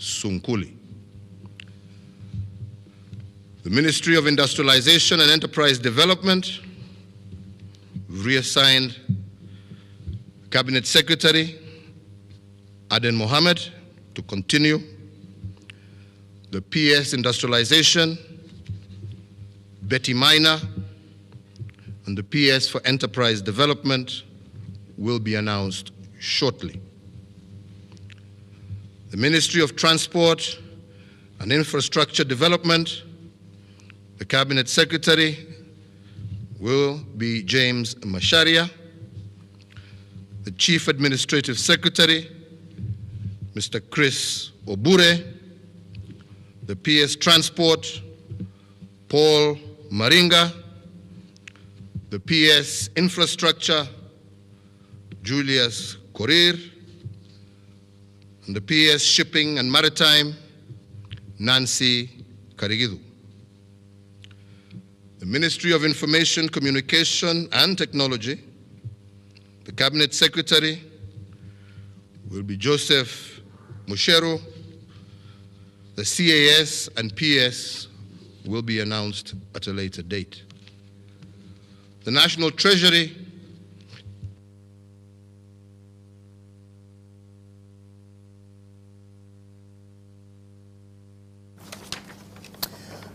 Sunkuli. The Ministry of Industrialization and Enterprise Development reassigned Cabinet Secretary Aden Mohammed to continue. The PS Industrialization, Betty Minor, and the PS for Enterprise Development will be announced shortly. The Ministry of Transport and Infrastructure Development, the Cabinet Secretary will be James Macharia. The Chief Administrative Secretary, Mr. Chris Obure. The PS Transport, Paul Maringa. The PS Infrastructure, Julius Korir. And the PS Shipping and Maritime, Nancy Karigidu. The Ministry of Information, Communication and Technology, the Cabinet Secretary will be Joseph Mushero. The CAS and PS will be announced at a later date. The National Treasury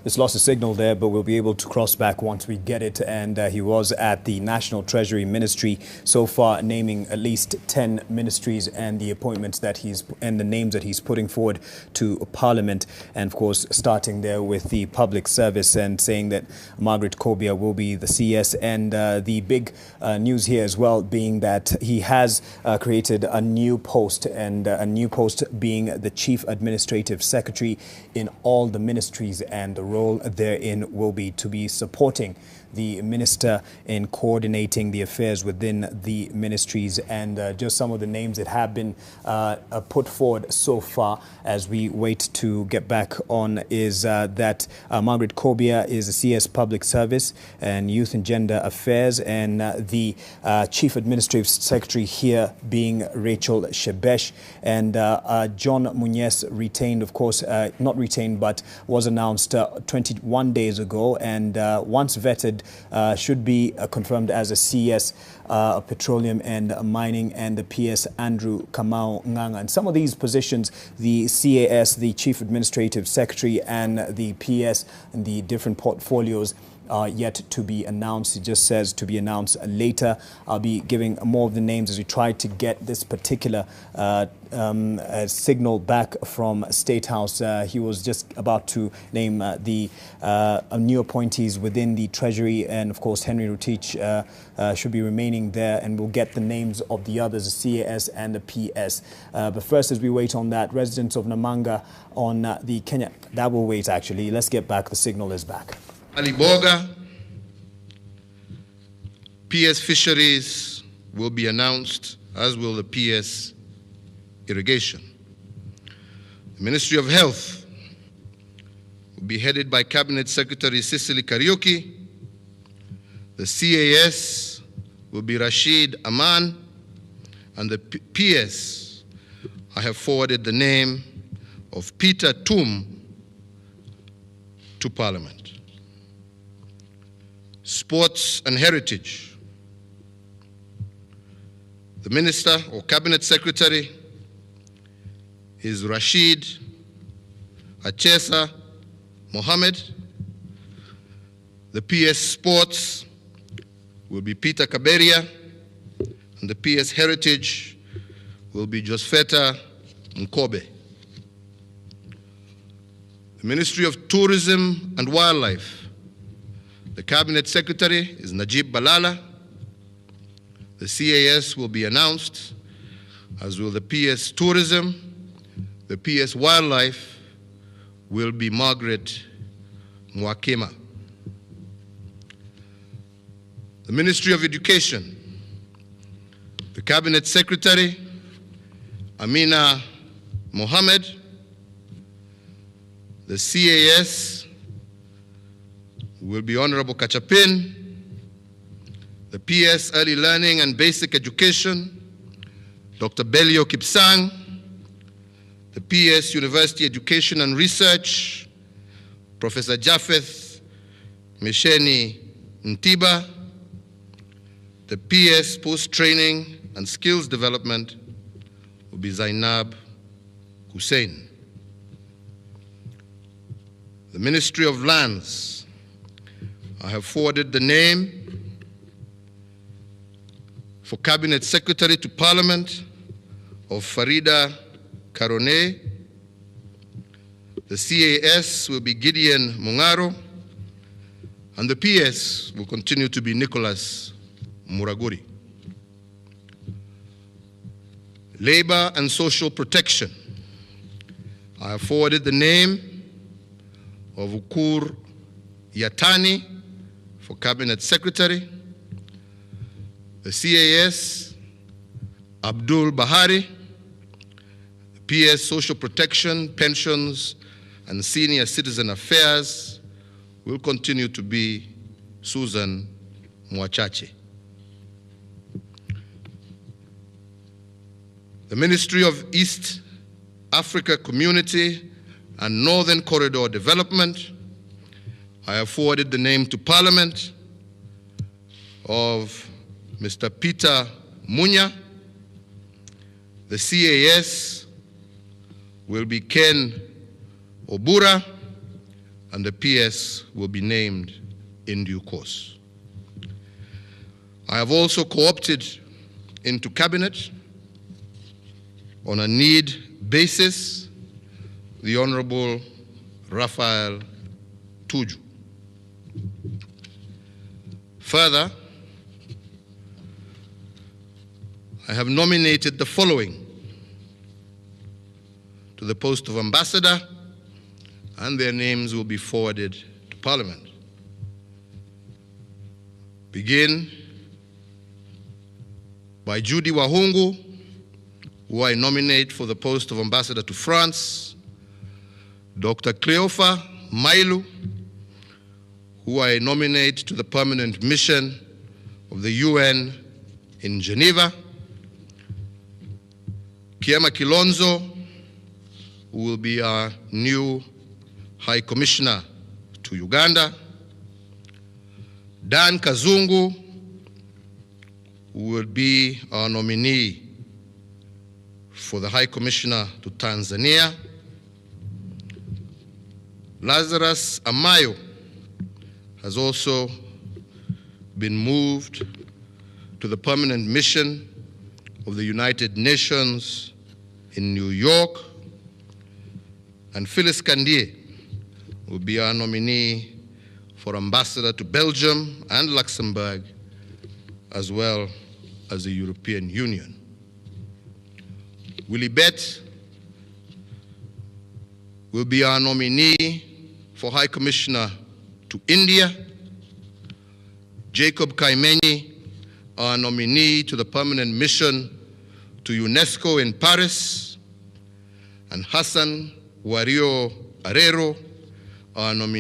Just lost a signal there, but we'll be able to cross back once we get it. And he was at the National Treasury Ministry so far, naming at least 10 ministries and the appointments that and the names that he's putting forward to Parliament. And of course, starting there with the public service and saying that Margaret Kobia will be the CS. And the big news here as well being that he has created a new post, and a new post being the Chief Administrative Secretary in all the ministries, and the role therein will be to be supporting the minister in coordinating the affairs within the ministries. And just some of the names that have been put forward so far as we wait to get back on is that Margaret Kobia is the CS Public Service and Youth and Gender Affairs, and the Chief Administrative Secretary here being Rachel Shebesh, and John Munez retained, of course, not retained, but was announced 21 days ago, and once vetted should be confirmed as a CS Petroleum and Mining, and the PS Andrew Kamau Nganga. And some of these positions, the CAS, the Chief Administrative Secretary, and the PS and the different portfolios are yet to be announced. It just says to be announced later. I'll be giving more of the names as we try to get this particular signal back from State House. He was just about to name the new appointees within the Treasury, and of course Henry Rotich should be remaining there, and we'll get the names of the others, the CAS and the PS. But first, as we wait on that, residents of Namanga on the Kenya, that will wait actually. Let's get back, the signal is back. Ali Boga, PS Fisheries will be announced, as will the PS Irrigation. The Ministry of Health will be headed by Cabinet Secretary Cicely Kariuki. The CAS will be Rashid Aman, and the PS, I have forwarded the name of Peter Tum to Parliament. Sports and Heritage. The Minister or Cabinet Secretary is Rashid Achesa Mohammed. The PS Sports will be Peter Kaberia, and the PS Heritage will be Josfeta Mkobe. The Ministry of Tourism and Wildlife. The Cabinet Secretary is Najib Balala. The CAS will be announced, as will the PS Tourism. The PS Wildlife will be Margaret Mwakema. The Ministry of Education. The Cabinet Secretary, Amina Mohammed. The CAS will be Honorable Kachapin. The PS Early Learning and Basic Education, Dr. Belio Kipsang. the PS University Education and Research, Professor Japheth Mesheni Ntiba, the PS Post-Training and Skills Development will be Zainab Hussein. The Ministry of Lands, I have forwarded the name for Cabinet Secretary to Parliament of Farida Karone. The CAS will be Gideon Mungaro, and the PS will continue to be Nicholas Muraguri. Labor and Social Protection, I have forwarded the name of Ukur Yatani for Cabinet Secretary. The CAS, Abdul Bahari. The PS Social Protection, Pensions, and Senior Citizen Affairs will continue to be Susan Mwachache. The Ministry of East Africa Community and Northern Corridor Development, I have forwarded the name to Parliament of Mr. Peter Munya. The CAS will be Ken Obura, and the PS will be named in due course. I have also co-opted into Cabinet on a need basis the Honorable Raphael Tuju. Further, I have nominated the following to the post of Ambassador, and their names will be forwarded to Parliament. Begin by Judy Wahungu, who I nominate for the post of Ambassador to France, Dr. Cleofa Mailu, who I nominate to the permanent mission of the UN in Geneva, Kiema Kilonzo, who will be our new High Commissioner to Uganda, Dan Kazungu, who will be our nominee for the High Commissioner to Tanzania, Lazarus Amayo has also been moved to the permanent mission of the United Nations in New York, and Phyllis Kandie will be our nominee for Ambassador to Belgium and Luxembourg, as well as the European Union. Willie Bett will be our nominee for High Commissioner to India, Jacob Kaimenyi, our nominee to the permanent mission to UNESCO in Paris, and Hassan Wario Arero, our nominee